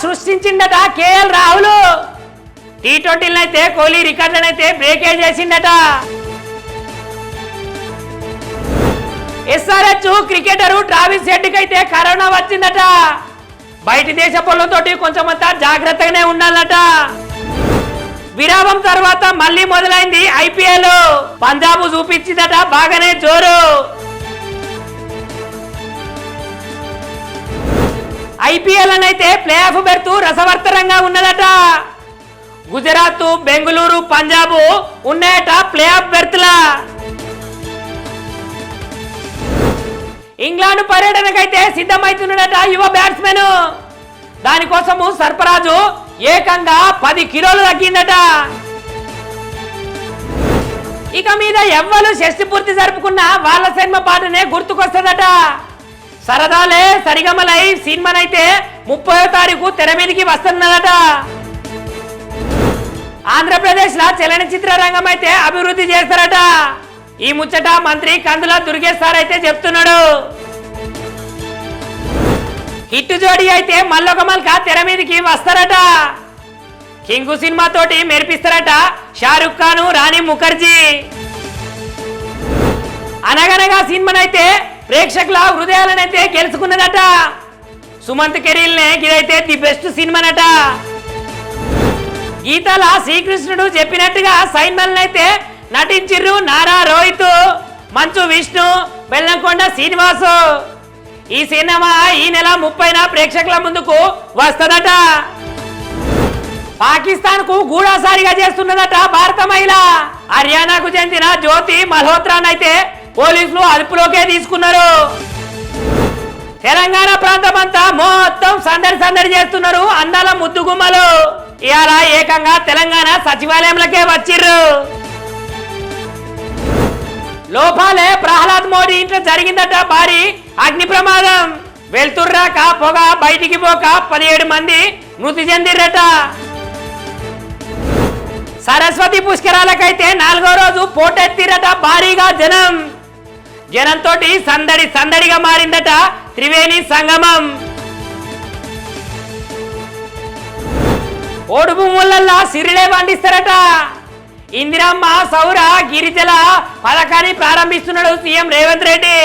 సృష్టించిందట కేఎల్ రాహుల్. టీ20 కోహ్లీ రికార్డులనైతే బ్రేకే చేసిందట. SRH క్రికెటరు ట్రావిస్ హెడ్కి అయితే కరోనా వచ్చిందట. బయటి దేశ పనులతోటి కొంచెమంతా జాగ్రత్తగానే ఉండాలట. విరామం తర్వాత మళ్ళీ మొదలైంది IPL. పంజాబ్ చూపించిందట బాగానే జోరు. IPL అయితే ప్లే ఆఫ్ బెర్త్ రసవర్తరంగా ఉన్నదట. గుజరాత్, బెంగళూరు, పంజాబ్ ఉన్నాయట ప్లే ఆఫ్ బెర్త్లా. ఇంగ్లాండ్ పర్యటనకైతే సిద్ధమవుతున్నాడట యువ బ్యాట్స్మెన్. దానికోసము సర్ఫరాజు ఏకంగా 10 కిలోలు తగ్గిందట. ఇక మీద ఎవ్వరు షష్టి పూర్తి జరుపుకున్న వాళ్ళ సినిమా పాటనే గుర్తుకొస్తుందట. సరదాలే సరిగమలై సినిమానైతే 30వ తారీఖు తెర మీదకి వస్తున్నదట. ఆంధ్రప్రదేశ్ లో చలనచిత్ర రంగం అయితే అభివృద్ధి చేస్తారట. ఈ ముచ్చట మంత్రి కందుల దుర్గేష్ సార్ అయితే చెప్తున్నాడు. హిట్ జోడీ అయితే మల్లొక మల్క తెర మీదకి వస్తారట. కింగు సినిమా తోటి మెరిపిస్తారట షారుఖ్ ఖాన్, రాణి ముఖర్జీ. అనగనగా సినిమానైతే ప్రేక్షకుల హృదయాలనైతే గెలుచుకున్నదట. సుమంత్ కెరీల్నే ఇదైతే ది బెస్ట్ సినిమానట. గీతాల శ్రీకృష్ణుడు చెప్పినట్టుగా సైన్మల్నైతే నటించిర్రు నారా రోహిత్, మంచు విష్ణు, బెల్లంకొండ శ్రీనివాసు. ఈ సినిమా ఈ నెల 30న ప్రేక్షకుల ముందుకు వస్తదట. పాకిస్తాన్ కు గూఢాసారిగా చేస్తున్నదట భారత మహిళ. హర్యానాకు చెందిన జ్యోతి మల్హోత్రానైతే పోలీసులు అదుపులోకే తీసుకున్నారు. తెలంగాణ ప్రాంతం అంతా మొత్తం సందడి సందడి చేస్తున్నారు అందాల ముద్దుగుమ్మలు. ఇవాళ ఏకంగా తెలంగాణ సచివాలయంలోకే వచ్చిర్రు. లోపాలే ప్రహ్లాద్ మోడీ ఇంట్లో జరిగిందట భారీ అగ్ని ప్రమాదం. వెళ్తుర్రాక పొగ బయటికి పోక 17 మంది మృతి చెందిరట. సరస్వతి పుష్కరాలకైతే 4వ రోజు పోటెత్తిరట భారీగా జనం. జనంతో సందడి సందడిగా మారిందట త్రివేణి సంగమం. ఓడు భూములల్లా సిరిలే పండిస్తారట. ఇందిరమ్మ సౌర గిరిజల పథకాన్ని ప్రారంభిస్తున్నాడు సీఎం రేవంత్ రెడ్డి.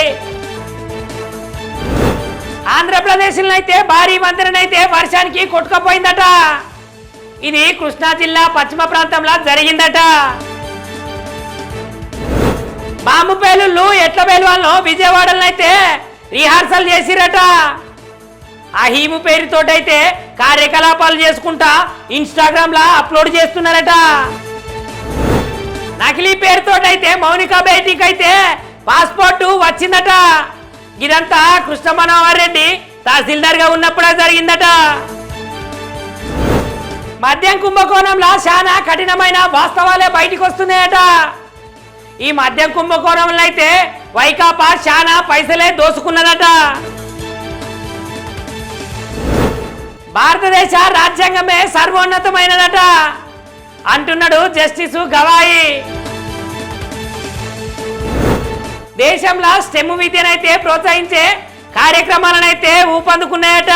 ఆంధ్రప్రదేశ్ అయితే భారీ వంతెనైతే వర్షానికి కొట్టుకుపోయిందట. ఇది కృష్ణా జిల్లా పశ్చిమ ప్రాంతంలో జరిగిందట. బాంబు పేలుళ్ళు ఎట్ల పేలువాళ్ళను విజయవాడలనైతే రిహార్సల్ చేసిరట. ఆ హీము పేరుతోటైతే కార్యకలాపాలు చేసుకుంటా ఇన్స్టాగ్రామ్ లా అప్లోడ్ చేస్తున్నారట. నకిలీ పేరుతోటైతే మౌనిక బేటీకి అయితే పాస్పోర్ట్ వచ్చిందట. ఇదంతా కృష్ణ మనోహర్ రెడ్డి తహసీల్దార్ గా ఉన్నప్పుడే జరిగిందట. మద్యం కుంభకోణంలో చాలా కఠినమైన వాస్తవాలే బయటికి వస్తున్నాయట. ఈ మద్యం కుంభకోణంలో అయితే వైకాపా చాలా పైసలే దోసుకున్నదట. భారతదేశ రాజ్యాంగమే సర్వోన్నతమైనదట అంటున్నాడు జస్టిస్ గవాయి. దేశంలో స్టెమ్ విద్యనైతే ప్రోత్సహించే కార్యక్రమాలనైతే ఊపందుకున్నాయట.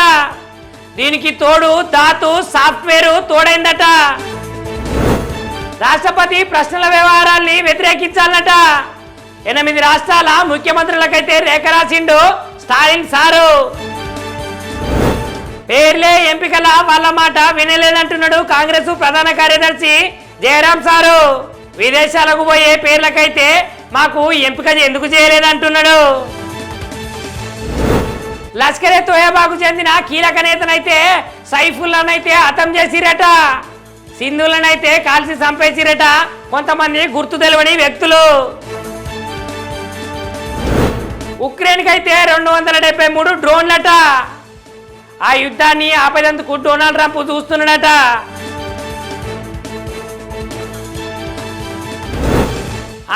దీనికి తోడు ధాతు సాఫ్ట్వేర్ తోడైందట. రాష్ట్రపతి ప్రశ్నల వ్యవహారాల్ని వ్యతిరేకించాలట. 8 రాష్ట్రాల ముఖ్యమంత్రులకైతే లేఖ రాసిండు స్టాలిన్ సారు. పేర్లే ఎంపికల వాళ్ళ మాట వినలేదంటున్నాడు కాంగ్రెస్ ప్రధాన కార్యదర్శి జయరాం సారు. విదేశాలకు పోయే పేర్లకైతే మాకు ఎంపిక ఎందుకు చేయలేదంటున్నాడు. లష్కరే తోయబాకు చెందిన కీలక నేతనైతే సైఫుల్లానైతే హతం చేసిరట. సింధులనైతే కాల్చి చంపేసిరట కొంతమంది గుర్తు తెలియని వ్యక్తులు. ఉక్రెయిన్ కైతే 273 డ్రోన్లట. ఆ యుద్ధాన్ని ఆపేందుకు డొనాల్డ్ ట్రంప్ చూస్తున్నాడట.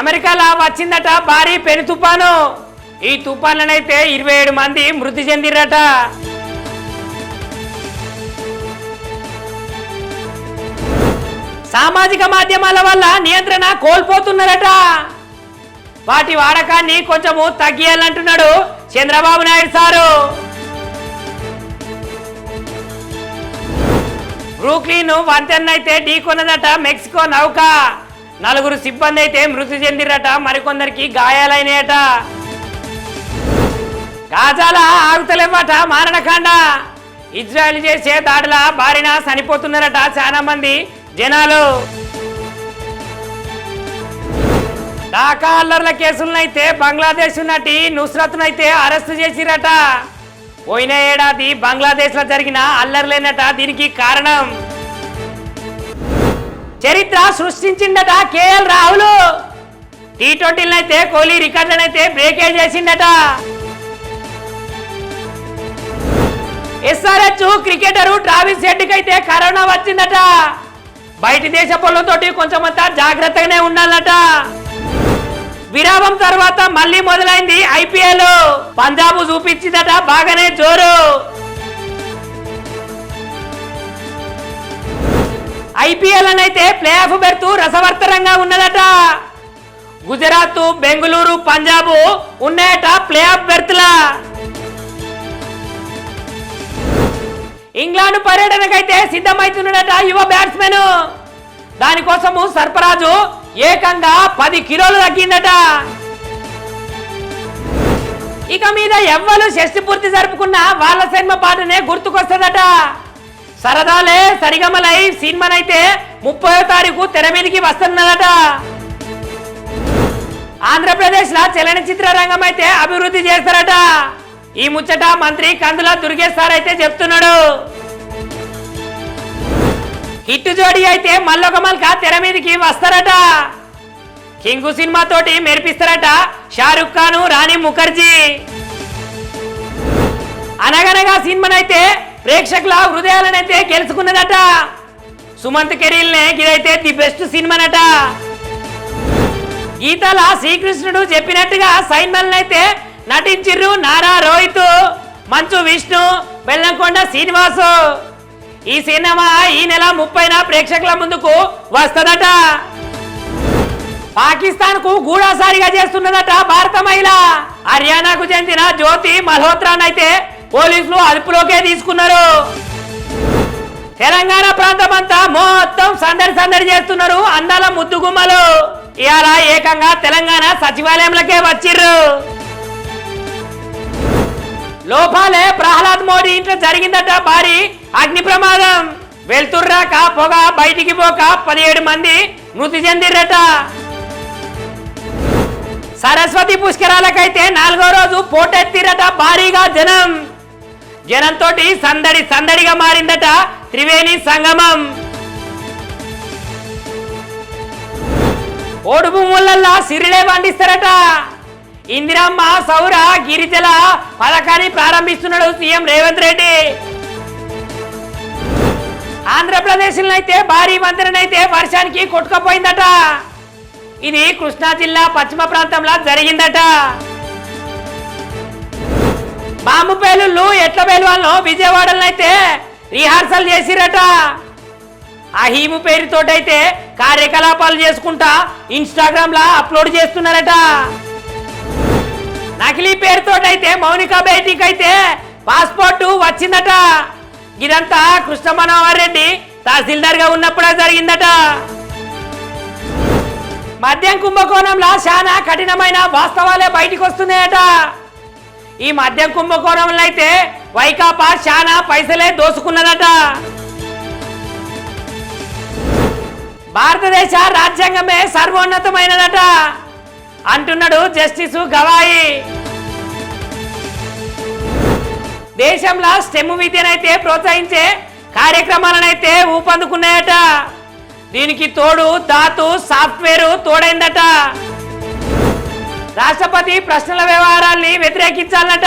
అమెరికాలో వచ్చిందట భారీ పెను తుఫాను. ఈ తుఫాన్లనైతే 27 మంది మృతి చెందిరట. సామాజిక మాధ్యమాల వల్ల నియంత్రణ కోల్పోతున్నారట. వాటి వాడకాన్ని కొంచెము తగ్గియాలంటున్నాడు చంద్రబాబు నాయుడు సారు. బ్రూక్లిన్ వంతెన్నైతే ఢీకొన్నదట మెక్సికో నౌక. 4 సిబ్బంది అయితే మృతి చెందిరట, మరికొందరికి గాయాలైనాయట. గాజాల ఆగుతలేవట మారణకాండ. ఇజ్రాయెల్ చేసే దాడుల బారిన చనిపోతున్నారట చాలా మంది జనాలు. ఢాకా అల్లర్ల కేసులనైతే బంగ్లాదేశ్ నటి నుస్రత్నైతే అరెస్టు చేసిరట. పోయిన ఏడాది బంగ్లాదేశ్లో జరిగిన అల్లర్లేనట దీనికి కారణం. చరిత్ర సృష్టించిందట కేఎల్ రాహుల్. T20 కోహ్లీ రికార్డులనైతే బ్రేకే చేసిందట. SRH క్రికెటరు ట్రావిస్ హెడ్కి అయితే కరోనా వచ్చిందట. బయటి దేశ పనులతోటి కొంచెమంతా జాగ్రత్తగానే ఉండాలట. విరామం తర్వాత మళ్ళీ మొదలైంది IPL. పంజాబ్ చూపించిందట బాగానే జోరు. IPL అయితే ప్లే ఆఫ్ బెర్త్ రసవర్తరంగా ఉన్నదట. గుజరాత్, బెంగళూరు, పంజాబ్ ఉన్నాయట ప్లే ఆఫ్ బెర్త్లా. ఇంగ్లాండ్ పర్యటనకైతే సిద్ధమవుతున్నాడట యువ బ్యాట్స్మెన్. దానికోసము సర్ఫరాజు ఏకంగా 10 కిలోలు తగ్గిందట. ఇక మీద ఎవ్వరు షష్టి పూర్తి జరుపుకున్న వాళ్ళ సినిమా పాటనే గుర్తుకొస్తుందట. సరదాలే సరిగమలై సినిమానైతే 30వ తారీఖు తెర మీదకి వస్తున్నదట. ఆంధ్రప్రదేశ్ లో చలనచిత్ర రంగం అయితే అభివృద్ధి చేస్తారట. ఈ ముచ్చట మంత్రి కందుల దుర్గేష్ సార్ అయితే చెప్తున్నాడు. హిట్ జోడీ అయితే మల్లొక మల్క తెర మీదకి వస్తారట. కింగు సినిమా తోటి మెరిపిస్తారట షారుఖ్ ఖాన్, రాణి ముఖర్జీ. అనగనగా సినిమానైతే ప్రేక్షకుల హృదయాలనైతే గెలుచుకున్నదట. సుమంత్ కెరీల్ నే ఇదైతే ది బెస్ట్ సినిమానట. గీతాల శ్రీకృష్ణుడు చెప్పినట్టుగా సైన్మల్నైతే నటించిర్రు నారా రోహిత్, మంచు విష్ణు, బెల్లంకొండ శ్రీనివాసు. ఈ సినిమా ఈ నెల 30న ప్రేక్షకుల ముందుకు వస్తదట. పాకిస్తాన్ కు గూఢాసారిగా చేస్తున్నదట భారత మహిళ. హర్యానాకు చెందిన జ్యోతి మల్హోత్రానైతే పోలీసులు అదుపులోకే తీసుకున్నారు. తెలంగాణ ప్రాంతం అంతా మొత్తం సందడి చేస్తున్నారు అందాల ముద్దుగుమ్మలు. ఇవాళ ఏకంగా తెలంగాణ సచివాలయంలోకే వచ్చిర్రు. లోపాలే ప్రహ్లాద్ మోడీ ఇంట్లో జరిగిందట భారీ అగ్ని ప్రమాదం. వెళ్తుర్రాక పొగ బయటికి పోక 17 మంది మృతి చెందిరట. సరస్వతి పుష్కరాలకైతే 4వ రోజు పోటెత్తిరట భారీగా జనంతో సందడిగా మారిందట త్రివేణి సంగమం. ఓడు భూములల్లా సిరిలే పండిస్తారట. ఇందిరమ్మ సౌర గిరిజల పథకాన్ని ప్రారంభిస్తున్నాడు సీఎం రేవంత్ రెడ్డి. ఆంధ్రప్రదేశ్ అయితే భారీ వంతెనైతే వర్షానికి కొట్టుకపోయిందట. ఇది కృష్ణా జిల్లా పశ్చిమ ప్రాంతంలో జరిగిందట. బాంబు పేలుళ్ళు ఎట్ల పేలువాళ్ళను విజయవాడలనైతే రిహార్సల్ చేసిరట. ఆ హీము పేరుతోటైతే కార్యకలాపాలు చేసుకుంటా ఇన్స్టాగ్రామ్ లా అప్లోడ్ చేస్తున్నారట. నకిలీ పేరుతోటైతే మౌనిక బేటీకి అయితే పాస్పోర్ట్ వచ్చిందట. ఇదంతా కృష్ణ మనోహర్ రెడ్డి తహసీల్దార్ గా ఉన్నప్పుడే జరిగిందట. మద్యం కుంభకోణంలో చాలా కఠినమైన వాస్తవాలే బయటికి వస్తున్నాయట. ఈ మద్యం కుంభకోణంలో అయితే వైకాపా చాలా పైసలే దోసుకున్నదట. భారతదేశ రాజ్యాంగమే సర్వోన్నతమైనదట అంటున్నాడు జస్టిస్ గవాయి. దేశంలో స్టెమ్ విద్యనైతే ప్రోత్సహించే కార్యక్రమాలనైతే ఊపందుకున్నాయట. దీనికి తోడు ధాతు సాఫ్ట్వేర్ తోడైందట. రాష్ట్రపతి ప్రశ్నల వ్యవహారాల్ని వ్యతిరేకించాలట.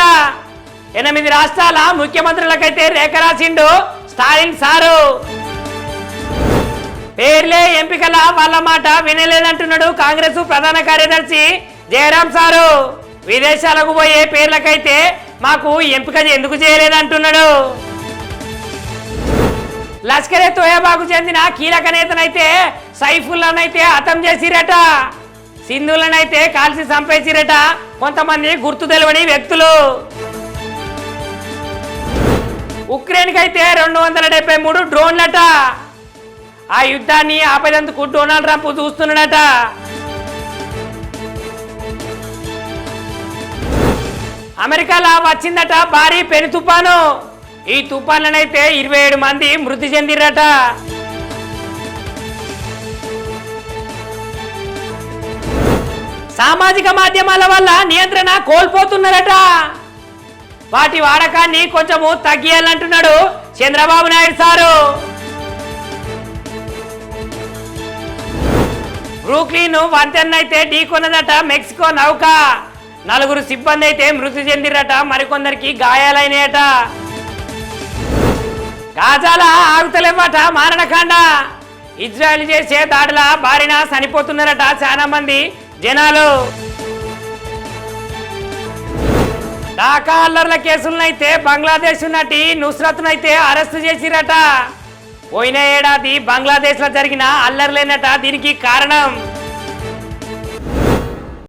8 రాష్ట్రాల ముఖ్యమంత్రులకైతే లేఖ రాసిండు స్టాలిన్ సారు. పేర్లే ఎంపికల వాళ్ళ మాట వినలేదంటున్నాడు కాంగ్రెస్ ప్రధాన కార్యదర్శి జయరాం సారు. విదేశాలకు పోయే పేర్లకైతే మాకు ఎంపిక ఎందుకు చేయలేదంటున్నాడు. లష్కరే తోయబాకు చెందిన కీలక నేతనైతే సైఫుల్లానైతే హతం చేసిరట. సింధులనైతే కాల్చి చంపేసిరట కొంతమంది గుర్తు తెలియని వ్యక్తులు. ఉక్రెయిన్కి అయితే 273 డ్రోన్లట. ఆ యుద్ధాన్ని ఆపేందుకు డొనాల్డ్ ట్రంప్ చూస్తున్నాడట. అమెరికాలో వచ్చిందట భారీ పెను తుఫాను. ఈ తుఫాన్లనైతే 27 మంది మృతి చెందిరట. సామాజిక మాధ్యమాల వల్ల నియంత్రణ కోల్పోతున్నారట. వాటి వాడకాన్ని కొంచెము తగ్గియాలంటున్నాడు చంద్రబాబు నాయుడు సారు. బ్రూక్లిన్ వంతెన్నైతే ఢీకొన్నదట మెక్సికో నౌక. 4 సిబ్బంది అయితే మృతి చెందిరట, మరికొందరికి గాయాలైనాయట. గాజాల ఆగుతలేమట మారణకాండ. ఇజ్రాయెల్ చేసే దాడుల బారిన చనిపోతున్నారట చాలా మంది జనాలు. ఢాకా అల్లర్ల కేసులనైతే బంగ్లాదేశ్ నటి నుస్రత్నైతే అరెస్ట్ చేసిరట. పోయిన ఏడాది బంగ్లాదేశ్లో జరిగిన అల్లర్లేనట దీనికి కారణం.